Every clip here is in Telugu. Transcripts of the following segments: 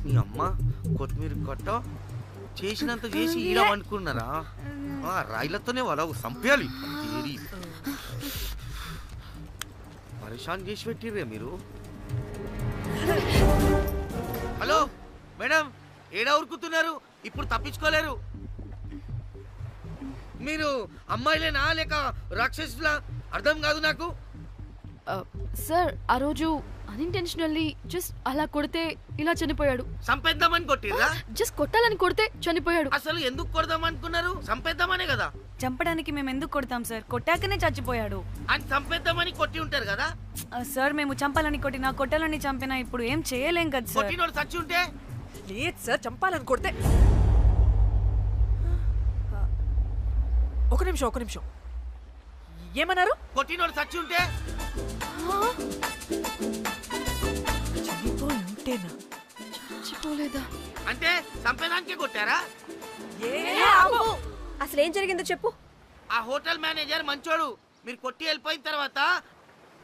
మీ అమ్మ కొత్తిమీర కట్ట చేసినంత చేసి ఈడ అనుకున్నారా? రాయిలతోనే వాళ్ళ సంపేయాలి. పరేషాన్ చేసి పెట్టిర్రే మీరు. హలో మేడం, ఏడా ఉరుకుతున్నారు? ఇప్పుడు తప్పించుకోలేరు. మీరు అమ్మాయిలేనా లేక రాక్షసులా? అర్థం కాదు నాకు. సార్ ఆ రోజు అన్ఇంటెన్షనల్లీ జస్ట్ అలా కొడితే ఇలా చనిపోయాడు. సంపేద్దామని కొట్టిర్రా? జస్ట్ కొట్టాలని కొడితే చనిపోయాడు. అసలు ఎందుకు కొడదాం అనుకున్నారు? సంపేద్దామనే కదా. చంపడానికి మేము ఎందుకు కొడతాం సార్? కొట్టాకనే చచ్చిపోయాడు. అని సంపేద్దామని కొట్టి ఉంటారు కదా సార్. మేము చంపాలని కొట్టినా కొట్టాలని చంపినా ఇప్పుడు ఏం చేయలేం కదా సార్. కొట్టినోడు చచ్చి ఉంటే? లేదు సార్, చంపాలని కొడితే. ఒక నిమిషం ఏమన్నారు? కొట్టినోడు చచ్చి ఉంటే? చనిపోయి ఉంటేనా? చచ్చిపోలేదా అంటే సంపేదానికే కొట్టారా? అసలు ఏం జరిగిందో చెప్పు. ఆ హోటల్ మేనేజర్ మంచోడు. మీరు కొట్టి వెళ్ళిపోయిన తర్వాత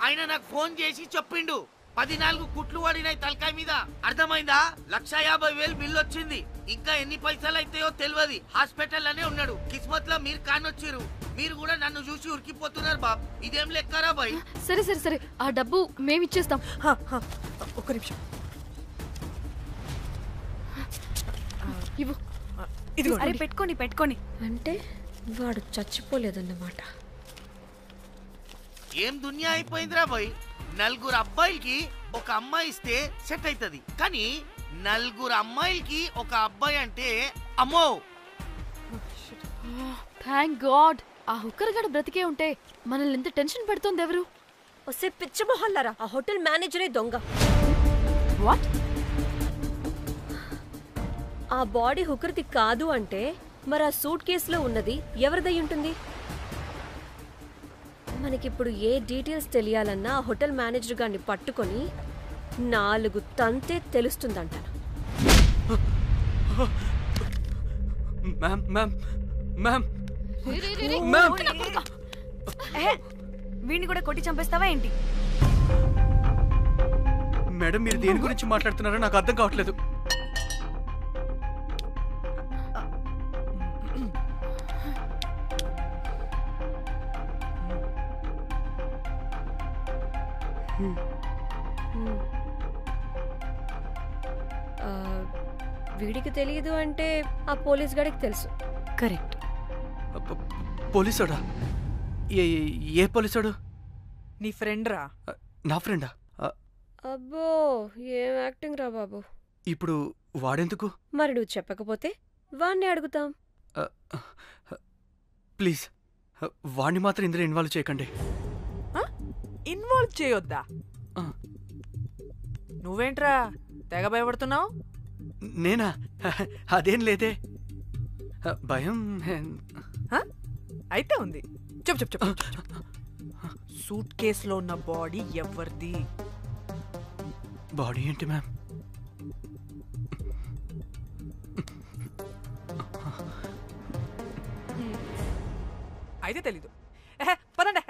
ఆయన నాకు ఫోన్ చేసి చెప్పిండు 14 కుట్లు పడినాయి తలకాయ మీద. అర్థమైందా? 1,50,000 బిల్లు వచ్చింది. ఇంకా ఎన్ని పైసలు అయితాయో తెలియదు. హాస్పిటల్ లోనే ఉన్నాడు. కిస్మత్ లో మీరు కానొచ్చిరు. మీరు కూడా నన్ను చూసి ఉరికిపోతున్నారు బాబ్. ఇదేం లెక్కరా బాయ్? సరే సరే సరే, ఆ డబ్బు మేమిచ్చేస్తాం. ఒక్క నిమిషం. ఇవ్వు. అరే పెట్టుకోని. అంటే వాడు చచ్చిపోలేదన్నమాట. ఏం దునియా అయిపోయిందిరా బాయ్. 4 అబ్బాయిలకి ఒక అమ్మాయి ఇస్తే సెట్ అవుతుంది, కానీ 4 అమ్మాయిలకి ఒక అబ్బాయి అంటే అమ్మో. థ్యాంక్ గాడ్ ఆ హుక్కర్ గడ బ్రతికే ఉంటే మనల్ని ఎంత టెన్షన్ పెడుతోంది ఎవరు? వస్తే పిచ్చి మొహల్లారా, ఆ హోటల్ మేనేజరే దొంగ. వాట్? ఆ బాడీ హుకర్ది కాదు అంటే మరి ఆ సూట్ కేసులో ఉన్నది ఎవరిదై ఉంటుంది? మనకిప్పుడు ఏ డీటెయిల్స్ తెలియాలన్నా ఆ హోటల్ మేనేజర్ గారిని పట్టుకొని 4 తంతే తెలుస్తుందంట. వీడిని కూడా కొట్టి చంపేస్తావా ఏంటి? మేడం, మీరు దేని గురించి మాట్లాడుతున్నారో నాకు అర్థం కావట్లేదు. వీడికి తెలియదు అంటే ఆ పోలీస్ గాడికి తెలుసు. కరెక్ట్. పోలీసోడా? ఏ పోలీసోడు? నీ ఫ్రెండ్ రా. నా ఫ్రెండా? అబ్బో, ఏం యాక్టింగ్ రా బాబు. ఇప్పుడు వాడెందుకు? మరి నువ్వు చెప్పకపోతే వాణ్ణి అడుగుతాం. ప్లీజ్ వాణ్ణి మాత్రం ఇందులో ఇన్వాల్వ్ చేయకండి. ఇన్వాల్వ్ చేయొద్దా? నువ్వేంట్రా తెగ భయపడుతున్నావు? నేనా? అదేం లేదే. భయం అయితే ఉంది. చెప్పు. సూట్ కేసులో ఉన్న బాడీ ఎవరిది? బాడీ ఏంటి మ్యామ్? అయితే తెలీదు. పదండి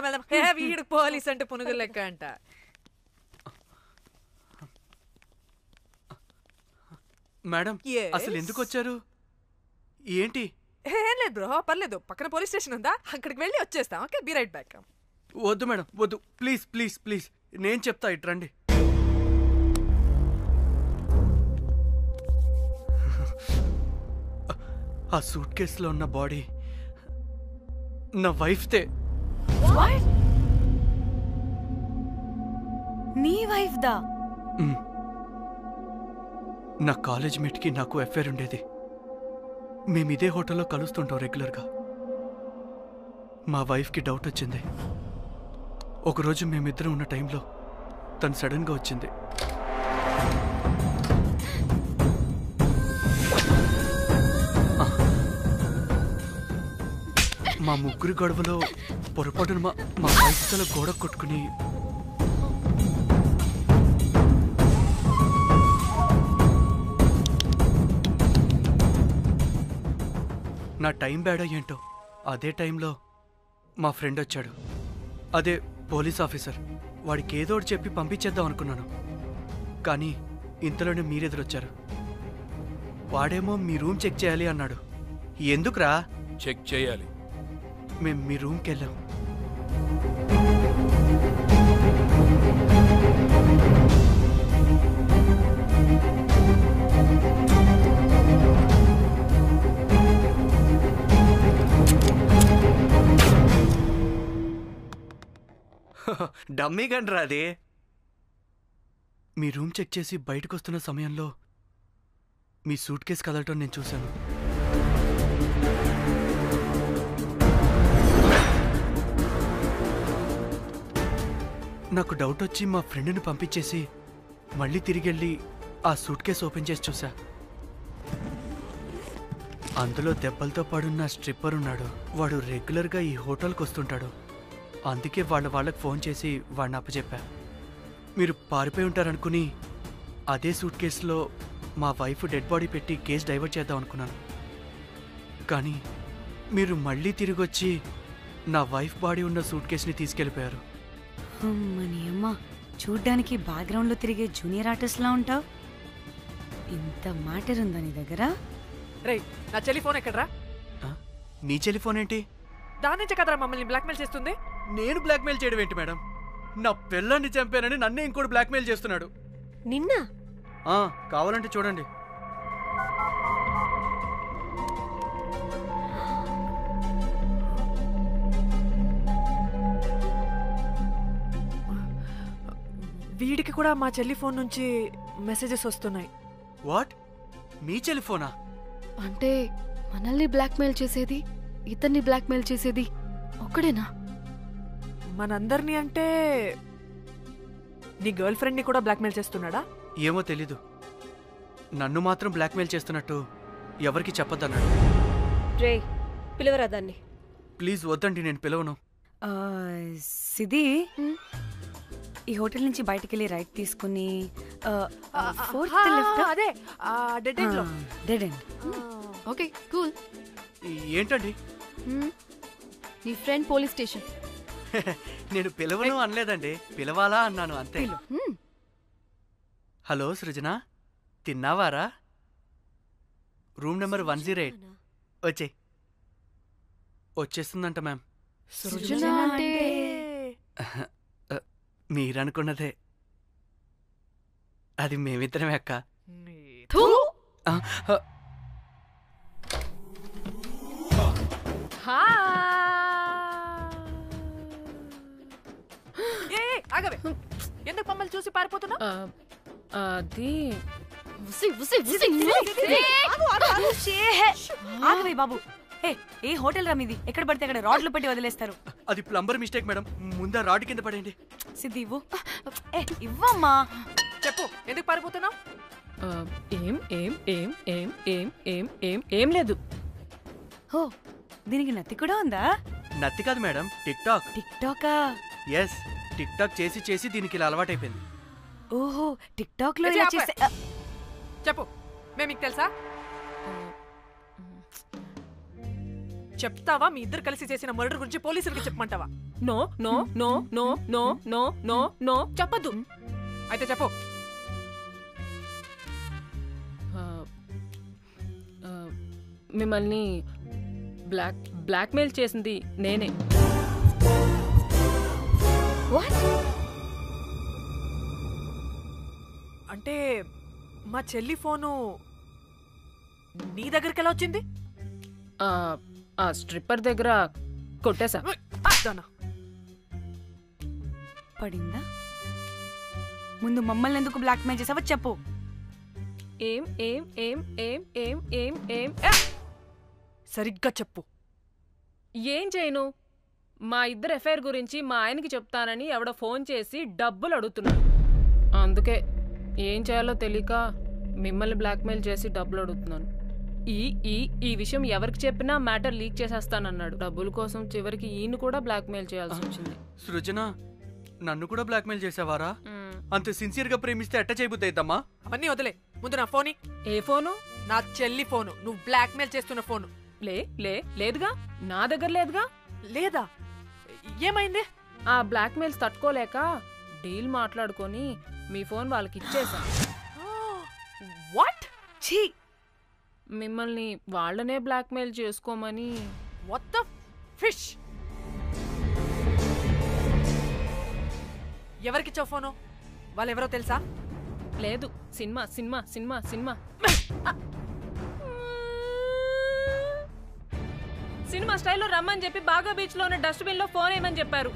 వెళ్దాం. వీడు పోలీస్ అంటే పునుగులు లెక్క అంట. మేడం, అసలు ఎందుకు వచ్చారు? ఏంటి? ఏం లేదు బ్రో, పర్లేదు. పక్కన పోలీస్ స్టేషన్ ఉందా, అక్కడికి వెళ్ళి వచ్చేస్తాం. Okay, be right back. వద్దు మేడం, వద్దు. ప్లీజ్ నేను చెప్తా, ఇట్రండి. ఆ సూట్ కేసులో ఉన్న బాడీ నా వైఫ్తే. నీ వైఫ్ దా? నా కాలేజ్ మేట్కి నాకు అఫైర్ ఉండేది. మేము ఇదే హోటల్లో కలుస్తుంటాం రెగ్యులర్గా. మా వైఫ్కి డౌట్ వచ్చింది. ఒకరోజు మేమిద్దరం ఉన్న టైంలో తను సడన్గా వచ్చింది. మా ముగ్గురి గొడవలో పొరపాటున మా వైఫ్ తల గోడ కొట్టుకుని నా టైం బ్యాడ్ ఏంటో అదే టైంలో మా ఫ్రెండ్ వచ్చాడు. అదే పోలీస్ ఆఫీసర్. వాడికి ఏదో ఒకటి చెప్పి పంపించేద్దాం అనుకున్నాను, కానీ ఇంతలోనే మీరెదురొచ్చారు. వాడేమో మీ రూమ్ చెక్ చేయాలి అన్నాడు. ఎందుకురా? చెక్ చేయాలి. మేము మీ రూమ్కి వెళ్ళాం. డమ్మీ గండ్రా అది. మీ రూమ్ చెక్ చేసి బయటకు వస్తున్న సమయంలో మీ సూట్ కేసు కదలటం నేను చూశాను. నాకు డౌట్ వచ్చి మా ఫ్రెండ్ని పంపించేసి మళ్ళీ తిరిగెళ్ళి ఆ సూట్ కేసు ఓపెన్ చేసి చూసా. అందులో దెబ్బలతో పడున్న స్ట్రిప్పర్ ఉన్నాడు. వాడు రెగ్యులర్గా ఈ హోటల్కి వస్తుంటాడు. అందుకే వాళ్ళకి ఫోన్ చేసి వాడిని అప్పచెప్పా. మీరు పారిపోయి ఉంటారనుకుని అదే సూట్ కేసులో మా వైఫ్ డెడ్ బాడీ పెట్టి కేసు డైవర్ట్ చేద్దాం అనుకున్నాను. కానీ మీరు మళ్ళీ తిరిగి వచ్చి నా వైఫ్ బాడీ ఉన్న సూట్ కేసుని తీసుకెళ్ళిపోయారు. అమ్మని అమ్మ, చూడ్డానికి బ్యాక్గ్రౌండ్లో తిరిగే జూనియర్ ఆర్టిస్ట్లా ఉంటావు. ఇంత మ్యాటర్ ఉందా నీ దగ్గర? రేయ్, నా చెల్లి ఫోన్ ఎక్కడ్రా? నీ టెలిఫోన్ ఏంటి? దాని నుంచే కదరా మమ్మల్ని బ్లాక్మెయిల్ చేస్తుంది. నేను బ్లాక్మెయిల్ చేయడం ఏంటి మేడం? నా పిల్లాన్ని చంపానని నన్నే ఇంకోటి బ్లాక్మెయిల్ చేస్తున్నాడు. నిన్న కావాలంటే చూడండి. వీడికి కూడా మా చెల్లి ఫోన్ నుంచి మెసేజెస్ వస్తున్నాయి. వాట్? మీ టెలిఫోనా? అంటే మనల్ని బ్లాక్మెయిల్ చేసేది, ఇతన్ని బ్లాక్మెయిల్ చేసేది ఒక్కడేనా? మనందరినీ అంటే నీ గర్ల్ ఫ్రెండ్ ని కూడా బ్లాక్మెయిల్ చేస్తున్నాడా? ఏమో తెలీదు. నన్ను మాత్రం బ్లాక్మెయిల్ చేస్తున్నట్టు ఎవరికి చెప్పొద్దన్నాడు. రే, పిలవరా దాన్ని. ప్లీజ్ వద్దండి, నేను పిలవను. సిది, ఈ హోటల్ నుంచి బయటికి వెళ్ళి రైట్ తీసుకుని అదే డెడ్ ఎండ్ లో. Dead end. Okay, cool. ఏంటండి? నీ ఫ్రెండ్ పోలీస్ స్టేషన్. నేను పిలవను అనలేదండి, పిలవాలా అన్నాను అంతే. హలో సృజన, తిన్నావారా? Room number 108. వచ్చేస్తుందంట మ్యామ్. సృజన అంటే మీరనుకున్నదే. అది మేమిద్దరమే అక్క. ఆగవే, ఎందుకు మమ్మల్ని చూసి పారిపోతున్నా? అది ఆగవే బాబు. ఏ హోటల్ రా మీది? ఎక్కడ పడితే అక్కడ రాడ్లు పెట్టి వదిలేస్తారు. అది ప్లంబర్ మిస్టేక్ మేడం. ముందా రాడ్ కింద పడండి. సిద్ధి ఇవ్వు. ఇవ్వమ్మా. చెప్పు, ఎందుకు పారిపోతున్నావు? ఏం ఏం ఏం ఏం ఏం ఏం ఏం ఏం లేదు. ఓ, దీనికి నత్తి కూడా ఉందా? నత్తి కాదు మేడం, టిక్ టాక్. టిక్ టాకా? ఎస్, టిక్ టాక్ చేసి చేసి దీనికి ఇలా అలవాటైపోయింది. ఓహో, టిక్ టాక్ లో ఇలా చేసే. చెప్పు, మేము మీకు తెలుసా? చెప్తావా? మీ ఇద్దరు కలిసి చేసిన మర్డర్ గురించి పోలీసులకి చెప్పమంటావా? No no no no no no no no చెప్పద్దు. అయితే చెప్పు. మిమ్మల్ని బ్లాక్మెయిల్ చేసింది నేనే. అంటే మా చెల్లి ఫోను నీ దగ్గరికి ఎలా వచ్చింది? ఆ స్ట్రిప్పర్ దగ్గర కొట్టేశా. పడిందా? ముందు మమ్మల్ని ఎందుకు బ్లాక్మెయిల్ చేసావో చెప్పు. ఏం ఏం ఏం ఏం ఏం ఏం ఏం సరిగ్గా చెప్పు. ఏం చేయను? మా ఇద్దరు ఎఫ్ఐఆర్ గురించి మా ఆయనకి చెప్తానని ఎవడో ఫోన్ చేసి డబ్బులు అడుగుతున్నాడు. అందుకే ఏం చేయాలో తెలియక మిమ్మల్ని బ్లాక్మెయిల్ చేసి డబ్బులు అడుగుతున్నాను. ఈ ఈ ఈ విషయం ఎవరికి చెప్పినా మ్యాటర్ లీక్ చేసేస్తానన్నాడు. డబ్బుల కోసం చివరికి ఈయన కూడా బ్లాక్మెయిల్ చేయాల్సి వచ్చింది. సృజన, నన్ను కూడా బ్లాక్మెయిల్ చేసావారా? అంత సిన్సియర్ గా ప్రేమిస్తే ఎట్ట చేయబుద్ది అయిద్దమ్మా? అవన్నీ వదిలే, ముందు నా ఫోని. ఏ ఫోను? నా చెల్లి ఫోను. నువ్వు బ్లాక్మెయిల్ చేస్తున్న ఫోను. లేదుగా, నా దగ్గర లేదుగా. లేదా? ఏమైంది? ఆ బ్లాక్మెయిల్స్ తట్టుకోలేక డీల్ మాట్లాడుకొని మీ ఫోన్ వాళ్ళకి ఇచ్చేసా. ఛీ మిమ్మల్ని వాళ్ళనే బ్లాక్మెయిల్ చేసుకోమని. What the fish. ఎవరికిచ్చావు ఫోను? వాళ్ళెవరో తెలుసా? లేదు, cinema cinema cinema cinema cinema స్టైల్లో రమ్మని చెప్పి బాగా బీచ్లో ఉన్న డస్ట్బిన్లో ఫోన్ వేయమని చెప్పారు.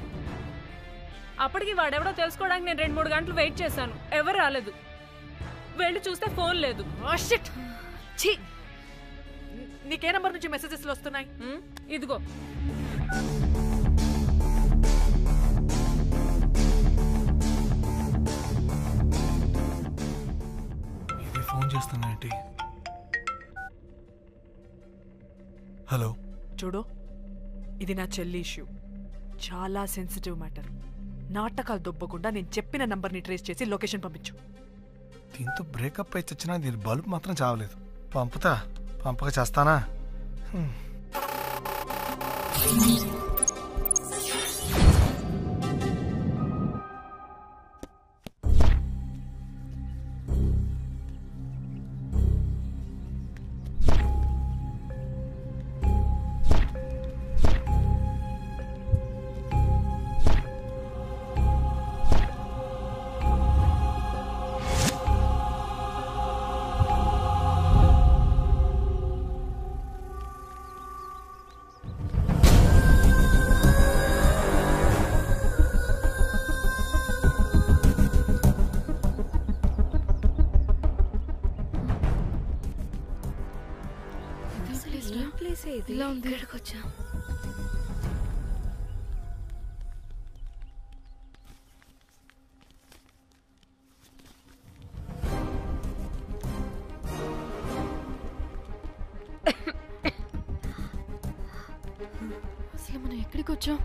అప్పటికి వాడెవడో తెలుసుకోవడానికి నేను 2-3 గంటలు వెయిట్ చేశాను. ఎవరు రాలేదు. వెళ్ళి చూస్తే ఫోన్ లేదు. షిట్. ఛీ. నీకే నంబర్ నుంచి మెసేజెస్లు వస్తున్నాయి? ఇదిగో. ఇది ఫోన్ చేస్తున్నానంటే. హలో. చూడు, ఇది నా చెల్లి ఇష్యూ. చాలా సెన్సిటివ్ మ్యాటర్. నాటకాలు దొబ్బకుండా నేను చెప్పిన నంబర్ని ట్రేస్ చేసి లొకేషన్ పంపించు. దీంతో బ్రేకప్ అయి చచ్చినా దీని బల్బ్ మాత్రం చావలేదు. పంపుతా, పంపక చేస్తానా? ఇలా ఉంది. ఇక్కడికి వచ్చా. అసలు మనం ఎక్కడికి వచ్చాం?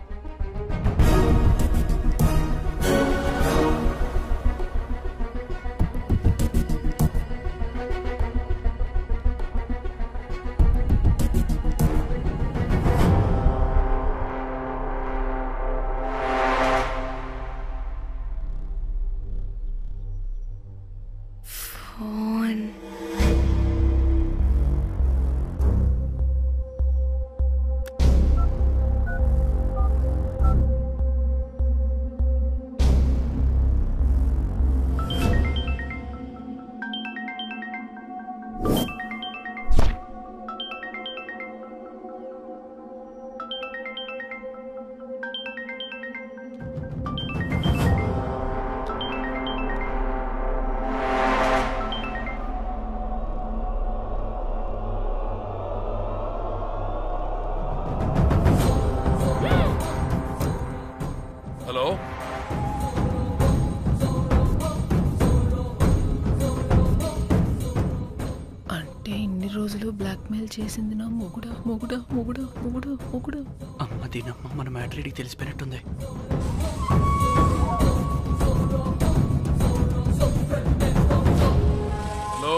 హలో. అంటే ఇన్ని రోజులు బ్లాక్మెయిల్ చేసింది నా మొగుడా మొగుడా మొగుడా మొగుడా మొగుడా. అమ్మ దీనమ్మ, మన మ్యాట్రీడికి తెలిసిపోయినట్టుంది. హలో.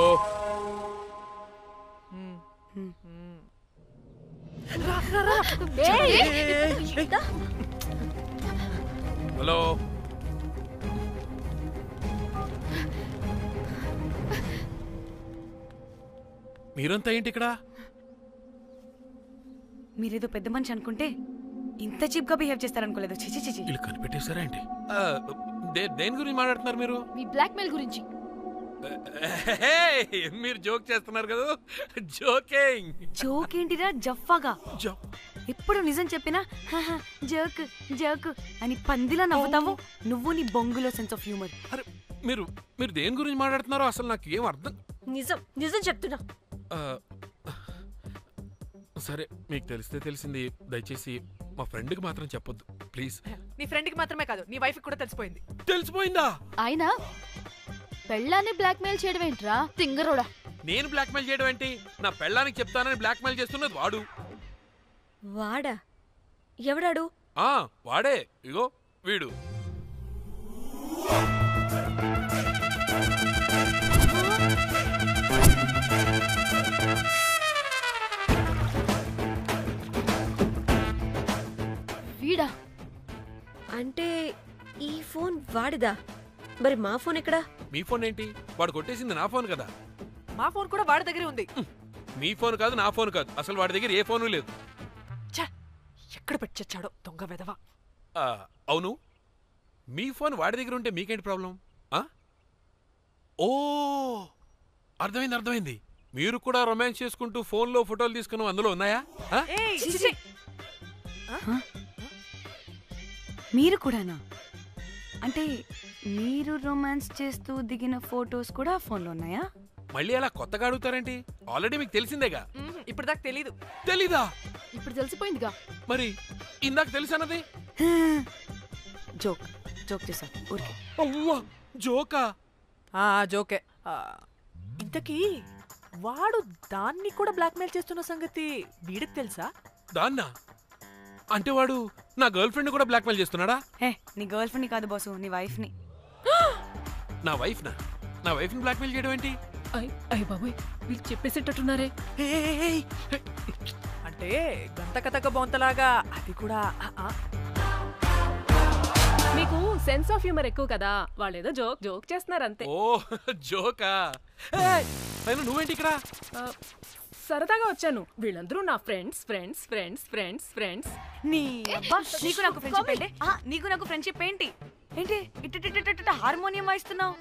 హలో. మీరంతా ఏంటి ఇక్కడ? మీరేదో పెద్ద మనిషి అనుకుంటే ఇంత చీప్ గా బిహేవ్ చేస్తారనుకోలేదు. చిచి చిచి. వీళ్ళు కనిపెట్టేశారా ఏంటి? దేని గురించి మాట్లాడుతున్నారు మీరు? మీ బ్లాక్మెయిల్ గురించి. మీరు జోక్ చేస్తున్నారు కదా. జోకింగ్. జోక్ ఏంటిరా జఫ్ఫాగా? ఎప్పుడు నిజం చెప్పినా జోక్ జోక్ అని పందిలా నవ్వుతావు. నువ్వు నీ బొంగులో సెన్స్ ఆఫ్ హ్యూమర్. అరే మీరు మీరు దేని గురించి మాట్లాడుతున్నారో అసలు నాకు ఏం అర్థం. నిజం నిజం చెప్తున్నా. సరే, మీకు తెలిస్తే తెలిసింది. దయచేసి మా ఫ్రెండ్కి మాత్రం చెప్పొద్దు ప్లీజ్. నీ ఫ్రెండ్కి మాత్రమే కాదు, నీ వైఫ్కి కూడా తెలిసిపోయింది. తెలిసిపోయిందా? ఆయన పెళ్ళాన్ని బ్లాక్మెయిల్ చేయడం ఏంట్రా తింగరోడా? నేను బ్లాక్మెయిల్ చేయడం ఏంటి? నా పెళ్ళానికి చెప్తానని బ్లాక్మెయిల్ చేస్తున్నది వాడు. వాడా? ఎవడాడు? వాడే. ఇగో వీడు. వీడా? అంటే ఈ ఫోన్ వాడిదా? మరి మా ఫోన్ ఎక్కడా? మీ ఫోన్ ఏంటి? వాడు కొట్టేసింది నా ఫోన్ కదా. మా ఫోన్ కూడా వాడి దగ్గరే ఉంది. మీ ఫోన్ కాదు, నా ఫోన్ కాదు, అసలు వాడి దగ్గర ఏ ఫోను లేదు. ఎక్కడ పెట్టొచ్చాడో దొంగ వెధవ. అవును, మీ ఫోన్ వాడి దగ్గర ఉంటే మీకేంటి ప్రాబ్లం? ఓ అర్థమైంది. మీరు కూడా రొమాన్స్ చేసుకుంటూ ఫోన్లో ఫోటోలు తీసుకున్నాం, అందులో ఉన్నాయా? మీరు కూడానా? అంటే మీరు రొమాన్స్ చేస్తూ దిగిన ఫోటోస్ కూడా ఫోన్లో ఉన్నాయా? మళ్ళీ అలా కొత్తగా అడుగుతారేంటి? ఆల్రెడీ మీకు తెలిసిందేగా. ఇప్పుడు దాకా తెలీదా? ఇప్పుడు తెలిసిపోయిందిగా. మరి ఇందాక తెలుసన్నది జోక్ చేశా ఊరికే. అవ్వా జోకా? జోకే. ఇంతకీ వాడు దాన్ని కూడా బ్లాక్మెయిల్ చేస్తున్న సంగతి వీడికి తెలుసా? దాన్నా? అంటే వాడు నా గర్ల్ ఫ్రెండ్ కూడా బ్లాక్మెయిల్ చేస్తున్నాడా? నీ గర్ల్ ఫ్రెండ్ కాదు బాసు, నీ వైఫ్ ని. నా వైఫ్ ని బ్లాక్మెయిల్ చేయడం ఏంటి? అయ్య బాబోయ్, వీళ్ళు చెప్పేసేటట్టున్నారే. అంటే గంత కథక బొంతలాగా అది కూడా. మీకు సెన్స్ ఆఫ్ హ్యూమర్ ఎక్కువ కదా, వాళ్ళేదో జోక్ చేస్తున్నారు అంతే. ఓ జోకా? నువ్వేంటి ఇక్కడ? సరదాగా వచ్చాను. వీళ్ళందరూ నా ఫ్రెండ్స్. నీకు నాకు ఫ్రెండ్షిప్ ఏంటి? నీకు నాకు ఫ్రెండ్షిప్ ఏంటి? ఇట్ట హార్మోనియం వాయిస్తున్నావు.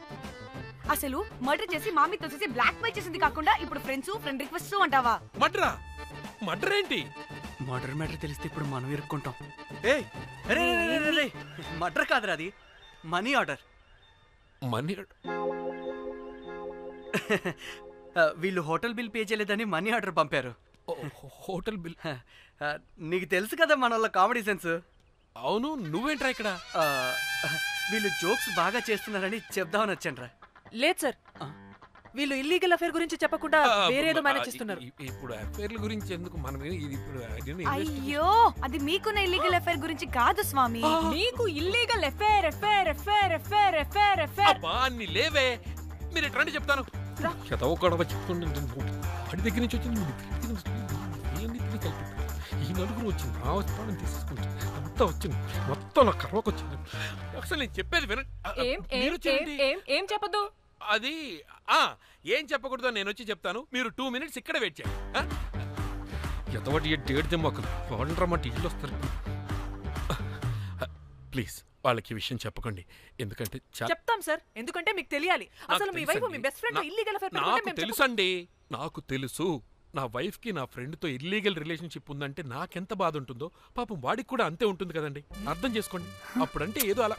అసలు మర్డర్ చేసి మామీ తోసేసి బ్లాక్ మెయిల్ చేసింది కాకుండా ఇప్పుడు ఫ్రెండ్ రిక్వెస్ట్ అంటావా? మర్డర్ ఏంటి? మర్డర్ మ్యాటర్ తెలిస్తే ఇప్పుడు మనం ఇరుక్కుంటాం. మర్డర్ కాదురా, అది మనీ ఆర్డర్. వీళ్ళు హోటల్ బిల్ పే చేయలేదని మనీ ఆర్డర్ పంపారు. Hotel bill? నీకు తెలుసు కదా మన వాళ్ళ కామెడీ సెన్స్. అవును, నువ్వేంట్రా ఇక్కడ? వీళ్ళు జోక్స్ బాగా చేస్తున్నారని చెప్దామని వచ్చానురా. లేదు సార్, వీళ్ళు ఇల్లీగల్ అఫేర్ గురించి చెప్పకుండా వేరేదో మేనేజ్ చేస్తున్నారు. ఇప్పుడు అఫేర్ల గురించి ఎందుకు మనం? అయ్యో, అది మీకున్న ఇల్లీగల్ అఫేర్ గురించి కాదు స్వామి. మీకు ఇల్లీగల్ అఫేర్. అన్ని లేవే, మీరు ఎట్లా చెప్తాను. వాడి దగ్గర నుంచి వచ్చింది, ఈ నలుగురు వచ్చింది, నా వస్తాను తీసుకుంటా, అంతా వచ్చింది, మొత్తం నా కర్వకు వచ్చింది. అసలు నేను చెప్పేది వినండి. ఏం చెప్పదు? అది ఏం చెప్పకూడదు, నేను వచ్చి చెప్తాను. మీరు 2 minutes ఇక్కడ వెయిట్ చేయండి. ఎంతవాటి డేట్ దెమ్మకలు వాళ్ళు రమ్మంటే ఇల్లు వస్తారు. ప్లీజ్ వాళ్ళకి విషయం చెప్పకండి, ఎందుకంటే చెప్తాం సార్, ఎందుకంటే మీకు తెలియాలి. అసలు మీ వైఫ్ మీ బెస్ట్ ఫ్రెండ్ ఇల్లీగల్ అఫేర్. నాకు తెలుసండి, నాకు తెలుసు. నా వైఫ్ కి నా ఫ్రెండ్ తో ఇల్లీగల్ రిలేషన్షిప్ ఉందంటే నాకెంత బాధ ఉంటుందో పాపం వాడికి కూడా అంతే ఉంటుంది కదండి. అర్థం చేసుకోండి. అప్పుడంటే ఏదో అలా.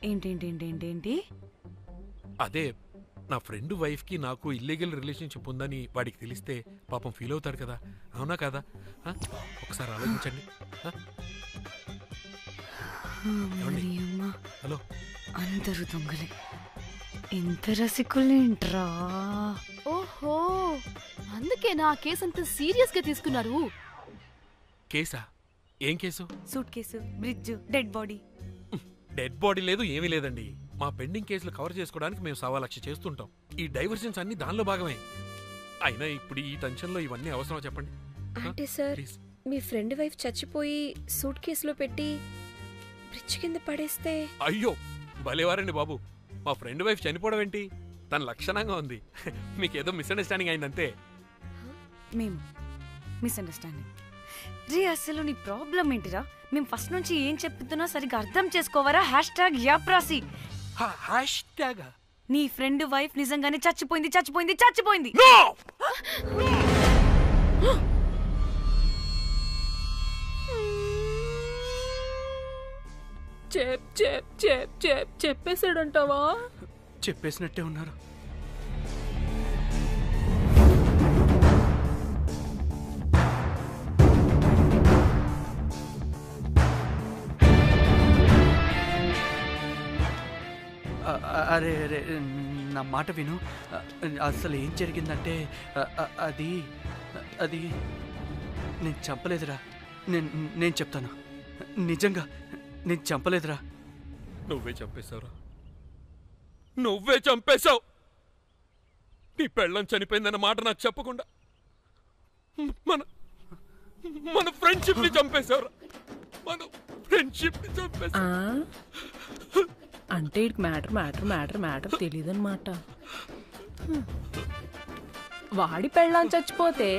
ఏంటి? అదే నా ఫ్రెండ్ వైఫ్ కి నాకు ఇల్లీగల్ రిలేషన్షిప్ ఉందని వాడికి తెలిస్తే పాపం ఫీల్ అవుతాడు కదా, అవునా కదా? ఒకసారి ఆలోచించండి. హలో, అందరూ దొంగలే, ఇంత రసికులేంట్రా? ఓహో, అందుకే నా కేసు అంత సీరియస్ గా తీసుకున్నారు. కేసా? ఏం case? Suit case, bridge, dead body. Dead body లేదు, ఏమీ లేదండి. మా పెండింగ్ కేసులు కవర్ చేసుకోవడానికి మేము 1,00,000 చేస్తుంటాం. ఈ డైవర్షన్స్ అన్ని దానిలో భాగమే. అయినా ఇప్పుడు ఈ టెన్షన్లో ఇవన్నీ అవసరం చెప్పండి. అంటే సార్, మీ ఫ్రెండ్ వైఫ్ చచ్చిపోయి సూట్ కేసులో పెట్టి బ్రిడ్జ్ కింద పడేస్తే? అయ్యో భలేవారండి బాబు, మా ఫ్రెండ్ వైఫ్ చనిపోవడం ఏంటి? తన లక్షణంగా ఉంది. మీకేదో మిస్అండర్స్టాండింగ్ అయిందంతే. మేము మిస్అండర్స్టాండింగ్ రీ? అసలు నీ ప్రాబ్లం ఏంటిరా? మేము ఫస్ట్ నుంచి ఏం చెప్తున్నా సరిగ్గా అర్థం చేసుకోవరా? #యాప్రాసి. నీ ఫ్రెండ్ వైఫ్ నిజంగానే చచ్చిపోయింది. చెప్పేసాడంటావా? చెప్పేసినట్టే ఉన్నారు. అరే నా మాట విను. అసలు ఏం జరిగిందంటే అది నేను చంపలేదురా. నేను చెప్తాను, నిజంగా నేను చంపలేదురా. నువ్వే చంపేశావు. నీ పెళ్ళం చనిపోయిందన్న మాట నాకు చెప్పకుండా మన ఫ్రెండ్షిప్ ని చంపేశావురా. అంటే మ్యాటర్ తెలియదు అనమాట. వాడి పెళ్ళాం చచ్చిపోతే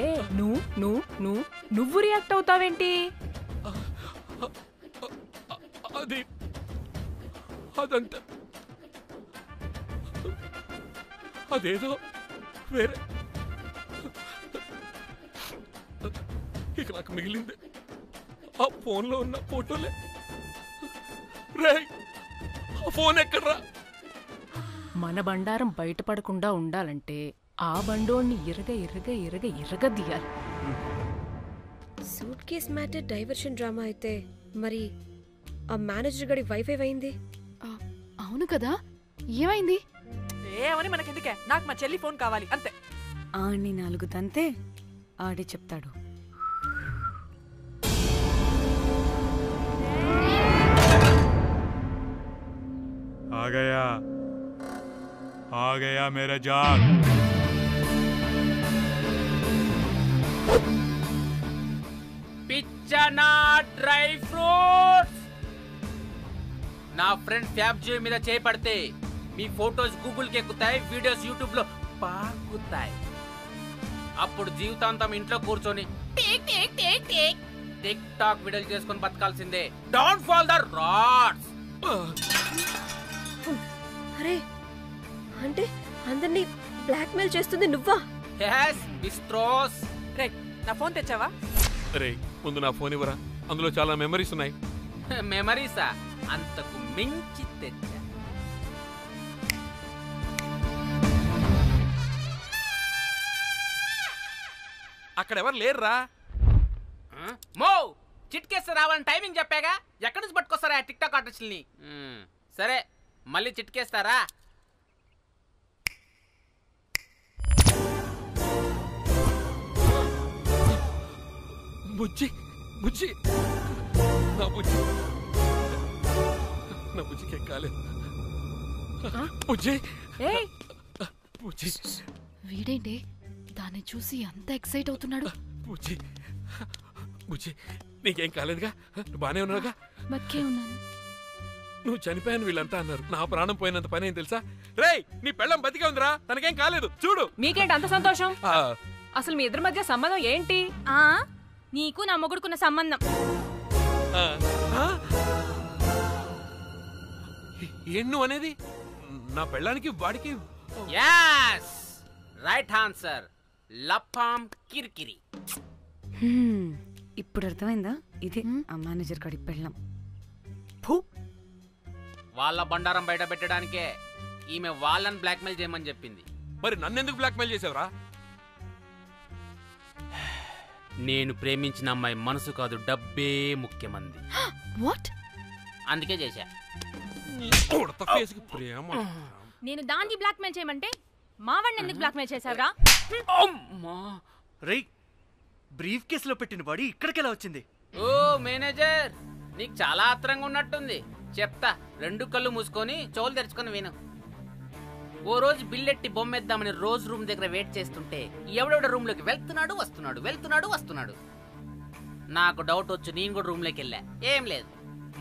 నువ్వు రియాక్ట్ అవుతావేంటి? అదంతా అదేదో వేరే. ఇక నాకు మిగిలింది ఆ ఫోన్లో ఉన్న ఫోటోలే. రే, ఆ ఫోన్ ఎక్కడ్రా? మన బండారం బయటపడకుండా ఉండాలంటే ఆ బండోణ్ణి ఇరగదీయాలి. Suitcase matter diversion drama అయితే మరి ఆ మేనేజర్ గడి వైఫై అయింది. అవును కదా, ఏమైంది? ఏమని మనకెందుకే, నాకు మా చెల్లి ఫోన్ కావాలి అంతే. ఆడిని 4 తంతే ఆడే చెప్తాడు. आ गया मेरा जाग. పిచ్చనా డ్రై ఫ్రూట్స్. నా ఫ్రెండ్ ఫ్యాబ్ జియో మీద చేపడితే మీ ఫోటోస్ గూగుల్ కి ఎక్కుతాయి, వీడియోస్ యూట్యూబ్ లో పాకుతాయి. అప్పుడు జీవితాంతం ఇంట్లో కూర్చొని టిక్ టాక్ వీడియోలు చేసుకొని బతకాల్సిందే. Don't fall the rods. అరే, అంటే అందరినీ బ్లాక్మెయిల్ చేస్తుంది నువ్వా? yes బిస్ట్రోస్. రే, నా ఫోన్ తెచ్చావా? రే, ముందు నా ఫోన్ ఇవ్వరా, అందులో చాలా మెమరీస్ ఉన్నాయి. మెమరీసా? అంతకు మించి తెచ్చా. అక్కడ ఎవరు లేరురా. మో చిట్కేస్తే రావాలని టైమింగ్ చెప్పాగా, ఎక్కడి నుంచి పట్టుకొస్తారా టిక్ టాక్ ఆర్టిస్టుల్ని? సరే, మళ్ళీ చిట్కేస్తారా? బుజ్జి బుజ్జి నా బుజ్జి నా బుజ్జికి ఎక్కాలి. బుజ్జి బుజ్జి. వీడేంటి దాన్ని చూసి అంత ఎక్సైట్ అవుతున్నాడు? బుజ్జి బుజ్జి, నీకేం కాలేదుగా? నువ్వు బానే ఉన్నావుగా? బతికే ఉన్నాను. నువ్వు చనిపోయాను వీళ్ళంతా అన్నారు. నా ప్రాణం పోయినంత పని ఏం తెలుసా? రేయ్, నీ పెళ్ళం బతికే ఉందిరా, తనకేం కాలేదు. చూడు. మీకేంటి అంత సంతోషం? అసలు మీ ఇద్దరి మధ్య సంబంధం ఏంటి? నీకు నా మొగుడుకున్న సంబంధం. ఏం నువ్వు అనేది? నా పెళ్ళానికి వాడికి? yes right answer. లపాం కిరికిరి. ఇప్పుడు అర్థమైందా? ఇది ఆ మేనేజర్ గడి పెళ్ళం. వాళ్ళ బండారం బయట పెట్టడానికే ఈమె వాళ్ళని బ్లాక్మెయిల్ చేయమని చెప్పింది. మరి నన్నెందుకు బ్లాక్మెయిల్ చేసావురా? నేను ప్రేమించిన అమ్మాయి మనసు కాదు, డబ్బే ముఖ్యమంది. వాట్? అందుకే చేశా. నేను దాన్ని బ్లాక్మెయిల్ చేయమంటే మావాడిని ఎందుకు బ్లాక్మెయిల్ చేశావురా? రేయ్, బ్రీఫ్ కేసులో పెట్టిన బాడీ ఇక్కడికెలా వచ్చింది? ఓ మేనేజర్, నీకు చాలా ఆత్రంగా ఉన్నట్టుంది. చెప్తా, 2 కళ్ళు మూసుకొని చెవులు తెరుచుకొని విను. ఓ రోజు బిల్లెట్టి బొమ్మేద్దామని రోజు రూమ్ దగ్గర వెయిట్ చేస్తుంటే ఎవడెవడ రూమ్ లోకి వెళ్తున్నాడు వస్తున్నాడు. నాకు డౌట్ వచ్చి నేను కూడా రూమ్ లోకి వెళ్ళా. ఏం లేదు.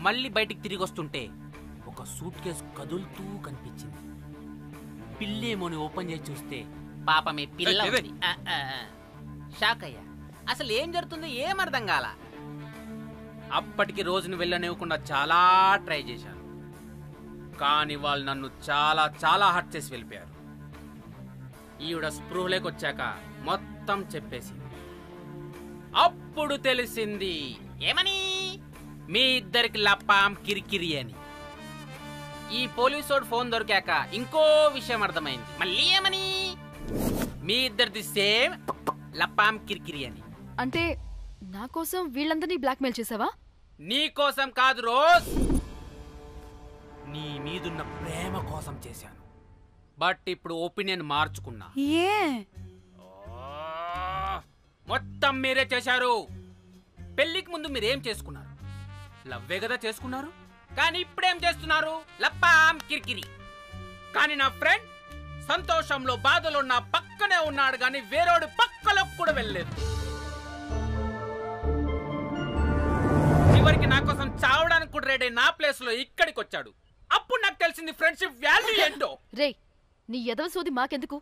మళ్ళీ బయటికి తిరిగి వస్తుంటే ఒక సూట్ కేసు కదులుతూ కనిపించింది. పిల్లేమోని ఓపెన్ చేసి చూస్తే పాపమే పిల్ల ఉంది. షాక్ అయ్యా. అసలు ఏం జరుగుతుందో ఏం అర్థం కాల. అప్పటికి రోజును వెళ్ళనివ్వకుండా చాలా ట్రై చేశాను, కానీ వాళ్ళు నన్ను చాలా చాలా హర్ట్ చేసి వెళ్ళిపోయారు. ఈవిడ స్పృహలోకి వచ్చాక మొత్తం చెప్పేసింది. అప్పుడు తెలిసింది. ఏమని? మీ ఇద్దరికి లపాం కిరికిరి అని. ఈ పోలీసోడు ఫోన్ దొరికాక ఇంకో విషయం అర్థమైంది. మళ్ళీ ఏమని? మీ ఇద్దరిది సేమ్ లపాం కిరికిరి అని. అంటే నా కోసం వీళ్ళందరినీ బ్లాక్మెయిల్ చేసావా? నీ కోసం కాదు రోజ్, నీ మీదున్న ప్రేమ కోసం చేశాను. బట్ ఇప్పుడు ఒపీనియన్ మార్చుకున్నా. మొత్తం మీరే చేశారు. పెళ్లికి ముందు మీరేం చేసుకున్నారు? లవ్వే కదా చేసుకున్నారు. కానీ ఇప్పుడేం చేస్తున్నారు? లప్పాం కిరికిరి. కానీ నా ఫ్రెండ్ సంతోషంలో బాధలో నా పక్కనే ఉన్నాడు, కానీ వేరేడు పక్కలోకి కూడా వెళ్ళలేదు. చివరికి నా కోసం చావడానికి కూడా రెడీ నా ప్లేస్ లో ఇక్కడికి వచ్చాడు. అప్పుడు నాకు తెలిసింది ఫ్రెండ్షిప్ వాల్యూ ఏంటో. రే, నీ ఎదవ సోది మాకెందుకు?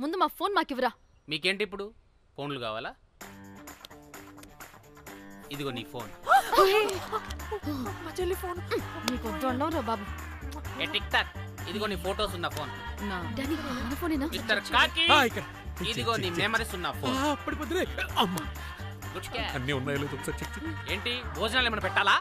ముందు మా ఫోన్ మాకివ్వరా. మీకేంటి ఇప్పుడు ఫోన్లు కావాలా? ఇదిగో నీ ఫోన్. మా చెల్లి ఫోన్. నీకు వద్దు అన్నావురా బాబు. ఏ టిక్ టాక్, ఇదిగో నీ ఫోటోస్ ఉన్న ఫోన్. డానీ మన ఫోనేనా? మిస్టర్ కాకి, ఇదిగో నీ మెమరీస్ ఉన్న ఫోన్. అన్నీ ఉన్నాయో లేదో ఒకసారి చెక్ చెయ్యి. ఏంటి భోజనాలు ఏమైనా పెట్టాలా?